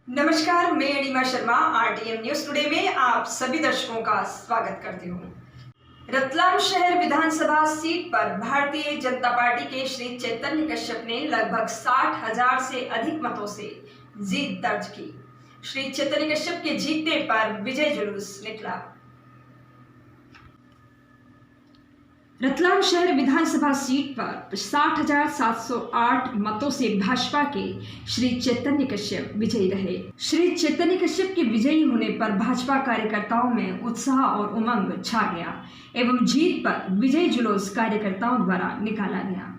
नमस्कार, मैं अनिमा Sharma RTM news today में आप सभी दर्शकों का स्वागत करती हूँ। रतलाम शहर विधानसभा सीट पर भारतीय जनता पार्टी के श्री चैतन्य कश्यप ने लगभग 60,000 से अधिक मतों से जीत दर्ज की। श्री चैतन्य कश्यप के जीतने पर विजय जुलूस निकला। रतलाम शहर विधानसभा सीट पर 60,708 मतों से भाजपा के श्री चैतन्य कश्यप विजयी रहे। श्री चैतन्य कश्यप के विजयी होने पर भाजपा कार्यकर्ताओं में उत्साह और उमंग छा गया एवं जीत पर विजय जुलूस कार्यकर्ताओं द्वारा निकाला गया।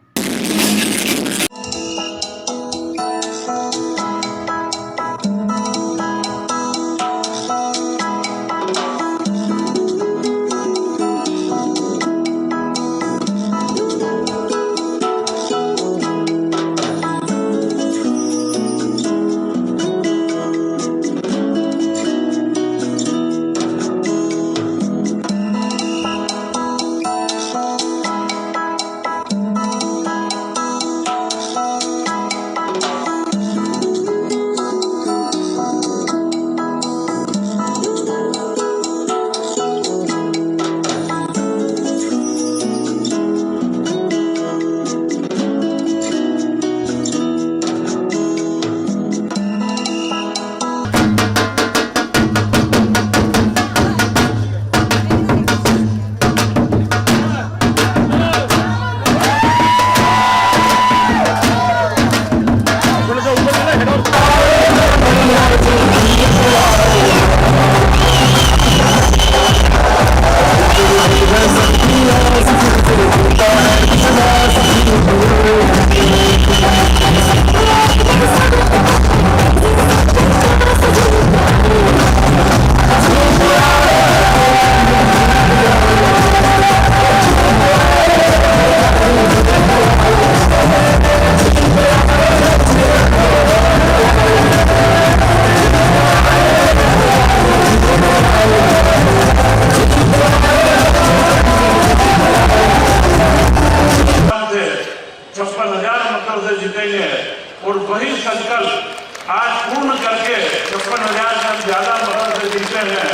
और वही संकल्प आज पूर्ण करके 56,000 से ज्यादा मतों से जीते हैं।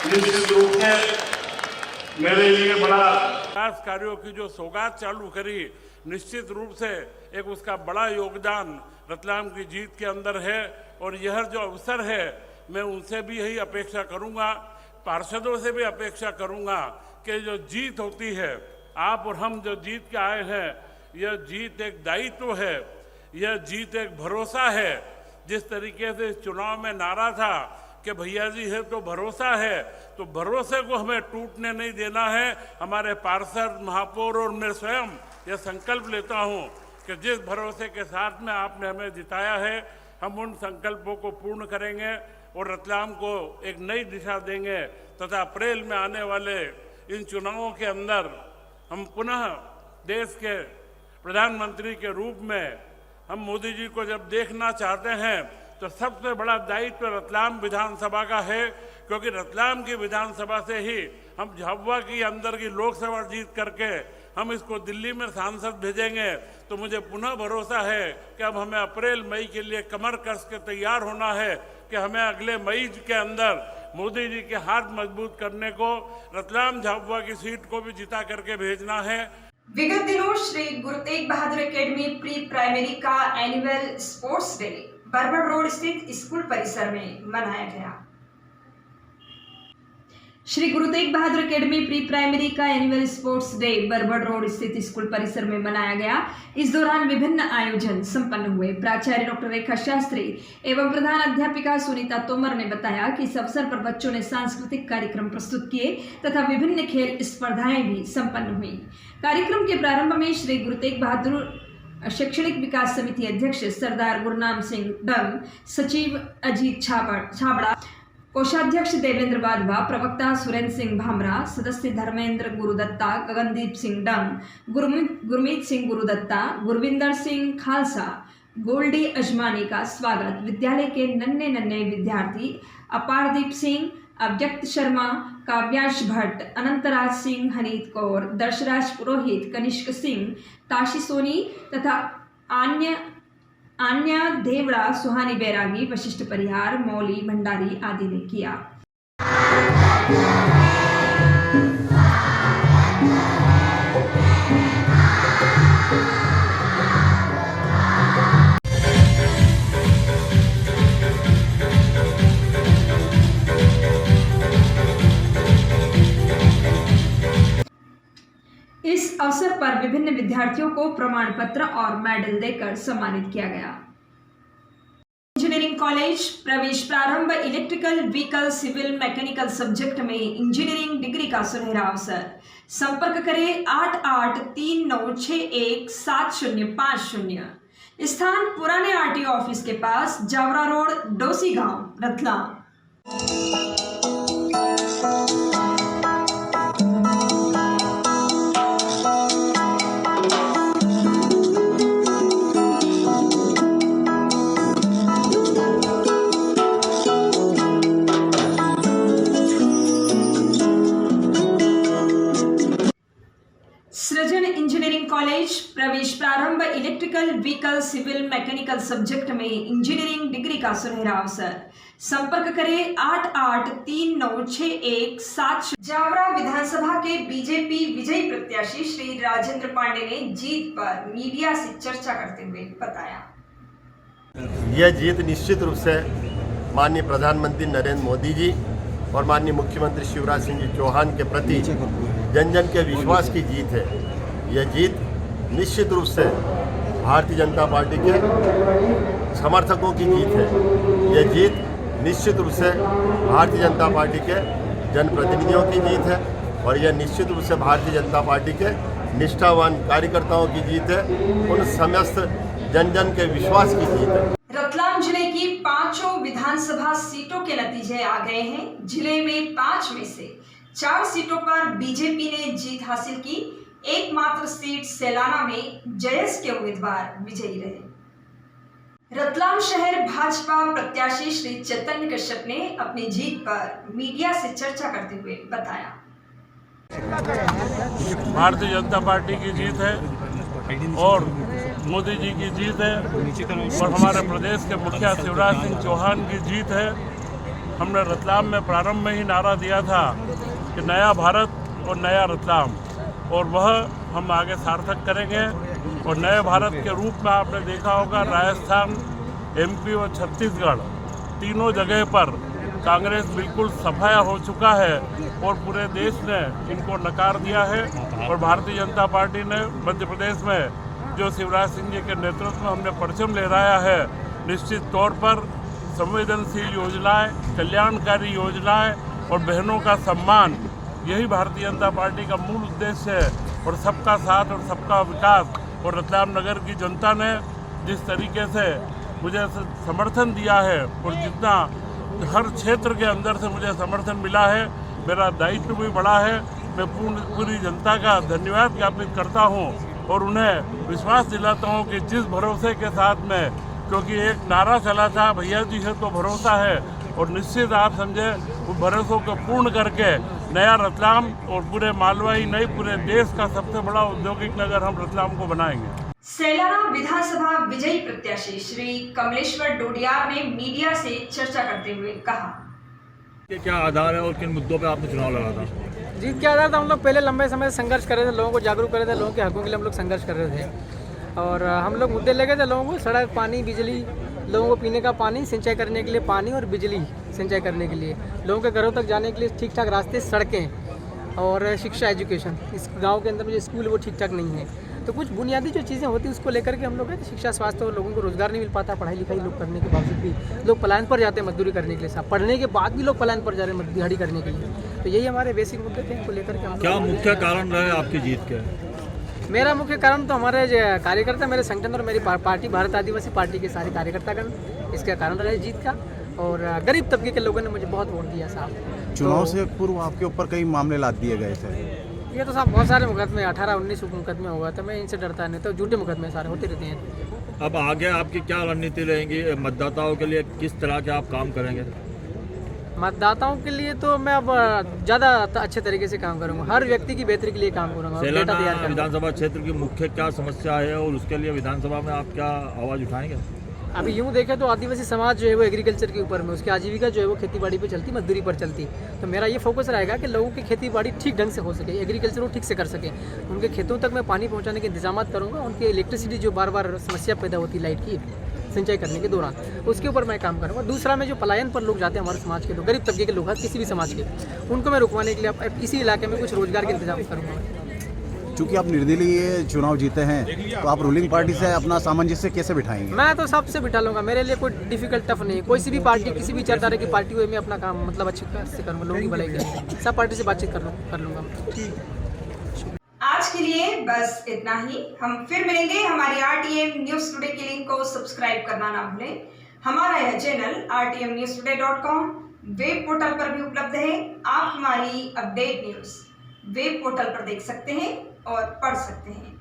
निश्चित रूप से मेरे लिए बड़ा विकास कार्यों की जो सौगात चालू करी, निश्चित रूप से एक उसका बड़ा योगदान रतलाम की जीत के अंदर है। और यह जो अवसर है, मैं उनसे भी यही अपेक्षा करूंगा, पार्षदों से भी अपेक्षा करूंगा कि जो जीत होती है, आप और हम जो जीत के आए हैं, यह जीत एक दायित्व है, यह जीत एक भरोसा है। जिस तरीके से चुनाव में नारा था कि भैया जी है तो भरोसा है, तो भरोसे को हमें टूटने नहीं देना है। हमारे पार्षद, महापौर और मैं स्वयं यह संकल्प लेता हूं कि जिस भरोसे के साथ में आपने हमें जिताया है, हम उन संकल्पों को पूर्ण करेंगे और रतलाम को एक नई दिशा देंगे तथा अप्रैल में आने वाले इन चुनावों के अंदर हम पुनः देश के प्रधानमंत्री के रूप में हम मोदी जी को जब देखना चाहते हैं, तो सबसे बड़ा दायित्व रतलाम विधानसभा का है, क्योंकि रतलाम की विधानसभा से ही हम झाबुआ की अंदर की लोकसभा जीत करके हम इसको दिल्ली में सांसद भेजेंगे। तो मुझे पुनः भरोसा है कि अब हमें अप्रैल मई के लिए कमर कस के तैयार होना है कि हमें अगले मई के अंदर मोदी जी के हाथ मजबूत करने को रतलाम झाबुआ की सीट को भी जिता करके भेजना है। विगत दिनों Shri Guru Tegh Bahadur academy pre primary का एनुअल स्पोर्ट्स डे बरबड़ रोड स्थित स्कूल परिसर में मनाया गया। Shri Guru Tegh Bahadur academy pre primary का एनुअल स्पोर्ट्स डे बरबड़ रोड स्थित स्कूल परिसर में मनाया गया। इस दौरान विभिन्न आयोजन संपन्न हुए। प्राचार्य डॉक्टर रेखा शास्त्री एवं प्रधान अध्यापिका सुनीता तोमर ने बताया कि इस अवसर पर बच्चों ने सांस्कृतिक कार्यक्रम प्रस्तुत किए तथा विभिन्न खेल स्पर्धाएं भी संपन्न हुई। कार्यक्रम के प्रारंभ में श्री गुरु तेग बहादुर शैक्षणिक विकास समिति अध्यक्ष सरदार गुरनाम सिंह डंग, सचिव अजीत छाबड़ा, कोषाध्यक्ष देवेंद्र वाधवा, प्रवक्ता सुरेंद्र सिंह भामरा, सदस्य धर्मेंद्र गुरुदत्ता, गगनदीप सिंह डंग, गुरमीत सिंह गुरुदत्ता, गुरविंदर सिंह खालसा, गोल्डी अजमानी का स्वागत विद्यालय के नन्हे नन्हे विद्यार्थी अपारदीप सिंह, अव्यक्त शर्मा, काव्यांश भट्ट, अनंतराज सिंह, हनीत कौर, दर्शराज पुरोहित, कनिष्क सिंह, ताशी सोनी तथा आन्या देवड़ा, सुहानी बैरागी, वशिष्ठ परिहार, मौली भंडारी आदि ने किया। इस अवसर पर विभिन्न विद्यार्थियों को प्रमाण पत्र और मेडल देकर सम्मानित किया गया। इंजीनियरिंग कॉलेज प्रवेश प्रारंभ electrical vehicle civil mechanical subject में इंजीनियरिंग डिग्री का सुनहरा अवसर। संपर्क करें 8839617050। स्थान पुराने आरटीओ ऑफिस के पास, जावरा रोड, डोसी गांव, रतलाम। सृजन इंजीनियरिंग कॉलेज प्रवेश प्रारंभ electrical vehicle civil mechanical subject में इंजीनियरिंग डिग्री का सुनहरा अवसर। संपर्क करें 88396170। जावरा विधानसभा के बीजेपी विजयी प्रत्याशी श्री राजेंद्र पांडे ने जीत पर मीडिया से चर्चा करते हुए बताया, यह जीत निश्चित रूप से माननीय प्रधानमंत्री नरेंद्र मोदी जी और माननीय मुख्यमंत्री शिवराज सिंह जी चौहान के प्रति जन जन के विश्वास की जीत है। यह जीत निश्चित रूप से भारतीय जनता पार्टी के समर्थकों की जीत है। यह जीत निश्चित रूप से भारतीय जनता पार्टी के जनप्रतिनिधियों की जीत है और यह निश्चित रूप से भारतीय जनता पार्टी के निष्ठावान कार्यकर्ताओं की जीत है। उन समस्त जन जन के विश्वास की जीत है। रतलाम जिले की 5 विधानसभा सीटों के नतीजे आ गए हैं। जिले में 5 में से 4 सीटों पर बीजेपी ने जीत हासिल की। एकमात्र सीट सैलाना में जयस के उम्मीदवार विजयी रहे। रतलाम शहर भाजपा प्रत्याशी श्री चैतन्य कश्यप ने अपनी जीत पर मीडिया से चर्चा करते हुए बताया, भारतीय जनता पार्टी की जीत है और मोदी जी की जीत है और हमारे प्रदेश के मुखिया शिवराज सिंह चौहान की जीत है। हमने रतलाम में प्रारंभ में ही नारा दिया था कि नया भारत और नया रतलाम, और वह हम आगे सार्थक करेंगे। और नए भारत के रूप में आपने देखा होगा राजस्थान, एमपी और छत्तीसगढ़ तीनों जगह पर कांग्रेस बिल्कुल सफाया हो चुका है और पूरे देश ने इनको नकार दिया है। और भारतीय जनता पार्टी ने मध्य प्रदेश में जो शिवराज सिंह जी के नेतृत्व में हमने परचम लहराया है, निश्चित तौर पर संवेदनशील योजनाएं, कल्याणकारी योजनाएं और बहनों का सम्मान, यही भारतीय जनता पार्टी का मूल उद्देश्य है। और सबका साथ और सबका विकास। और रतलाम नगर की जनता ने जिस तरीके से मुझे समर्थन दिया है और जितना हर क्षेत्र के अंदर से मुझे समर्थन मिला है, मेरा दायित्व भी बढ़ा है। मैं पूरी जनता का धन्यवाद ज्ञापित करता हूं और उन्हें विश्वास दिलाता हूं कि जिस भरोसे के साथ में, क्योंकि एक नारा चला था भैया जी है तो भरोसा है, और निश्चित आप समझे उन भरोसों को पूर्ण करके नया रतलाम और पूरे मालवा ही नहीं पूरे देश का सबसे बड़ा औद्योगिक नगर हम रतलाम को बनाएंगे। सैलाना विधानसभा विजयी प्रत्याशी श्री कमलेश्वर डोडियार ने मीडिया से चर्चा करते हुए कहा, क्या आधार है और किन मुद्दों पे आपने चुनाव लड़ा था? जीत के आधार था, हम लोग पहले लंबे समय से संघर्ष कर रहे थे, लोगों को जागरूक कर रहे थे, लोगों के हकों के लिए हम लोग संघर्ष कर रहे थे। और हम लोग मुद्दे लेके थे लोगों को, सड़क, पानी, बिजली, लोगों को पीने का पानी, सिंचाई करने के लिए पानी और बिजली सिंचाई करने के लिए, लोगों के घरों तक जाने के लिए ठीक ठाक रास्ते, सड़कें और शिक्षा, एजुकेशन। इस गांव के अंदर में जो स्कूल वो ठीक ठाक नहीं है, तो कुछ बुनियादी जो चीज़ें होती हैं उसको लेकर के हम लोग हैं। शिक्षा, स्वास्थ्य, और लोगों को रोजगार नहीं मिल पाता, पढ़ाई लिखाई लोग करने के बावजूद भी लोग पलायन पर जाते हैं मजदूरी करने के लिए, साहब पढ़ने के बाद भी लोग पलायन पर जा रहे हैं दिहाड़ी करने के लिए। तो यही हमारे बेसिक मुद्दे थे, इनको लेकर के हम क्या मुख्य कारण रहे आपकी जीत के? मेरा मुख्य कारण तो हमारे जो कार्यकर्ता, मेरे संगठन और मेरी पार्टी भारत आदिवासी पार्टी के सारे कार्यकर्तागण, इसका कारण रहे जीत का। और गरीब तबके के लोगों ने मुझे बहुत वोट दिया साहब। चुनाव से पूर्व आपके ऊपर कई मामले लाद दिए गए थे। ये तो साहब बहुत सारे मुकदमे, 18-19 मुकदमे हुआ था, मैं इनसे डरता नहीं, तो झूठे मुकदमे सारे होते रहते हैं। अब आगे आपकी क्या रणनीति रहेंगी? मतदाताओं के लिए किस तरह के आप काम करेंगे? मतदाताओं के लिए तो मैं अब ज़्यादा अच्छे तरीके से काम करूँगा, हर व्यक्ति की बेहतरी के लिए काम करूँगा, डेटा तैयार सेलाना करूँगा। विधानसभा क्षेत्र की मुख्य क्या समस्या है और उसके लिए विधानसभा में आप क्या आवाज़ उठाएंगे? अभी यूँ देखें तो आदिवासी समाज जो है वो एग्रीकल्चर के ऊपर में, उसकी आजीविका जो है वो खेती बाड़ी पे चलती, मजदूरी पर चलती। तो मेरा ये फोकस रहेगा कि लोगों की खेती बाड़ी ठीक ढंग से हो सके, एग्रीकल्चर वो ठीक से कर सके, उनके खेतों तक मैं पानी पहुंचाने के इंतजाम करूंगा, उनकी इलेक्ट्रिसिटी जो बार बार समस्या पैदा होती है लाइट की सिंचाई करने के दौरान, उसके ऊपर मैं काम करूँगा। दूसरा में जो पलायन पर लोग जाते हैं हमारे समाज के लोग, गरीब तबके के लोग हैं किसी भी समाज के, उनको मैं रुकवाने के लिए अब इसी इलाके में कुछ रोजगार के इंतजाम करूँगा। चूंकि आप निर्दलीय चुनाव जीते हैं तो आप रूलिंग पार्टी से अपना सामंजस्य कैसे बिठाएंगे? मैं तो सबसे बिठा लूँगा, मेरे लिए कोई डिफिकल्ट टफ नहीं, कोई सी भी पार्टी किसी भी विचारधारा की पार्टी हुई मैं अपना काम मतलब अच्छे से करूँगा, लोगों की भलाई के लिए सब पार्टी से बातचीत कर लूँगा। आज के लिए बस इतना ही। हम फिर मिलेंगे। हमारी RTM न्यूज़ टुडे के लिंक को सब्सक्राइब करना ना भूलें। हमारा यह चैनल rtmnewstoday.com वेब पोर्टल पर भी उपलब्ध है। आप हमारी अपडेट न्यूज़ वेब पोर्टल पर देख सकते हैं और पढ़ सकते हैं।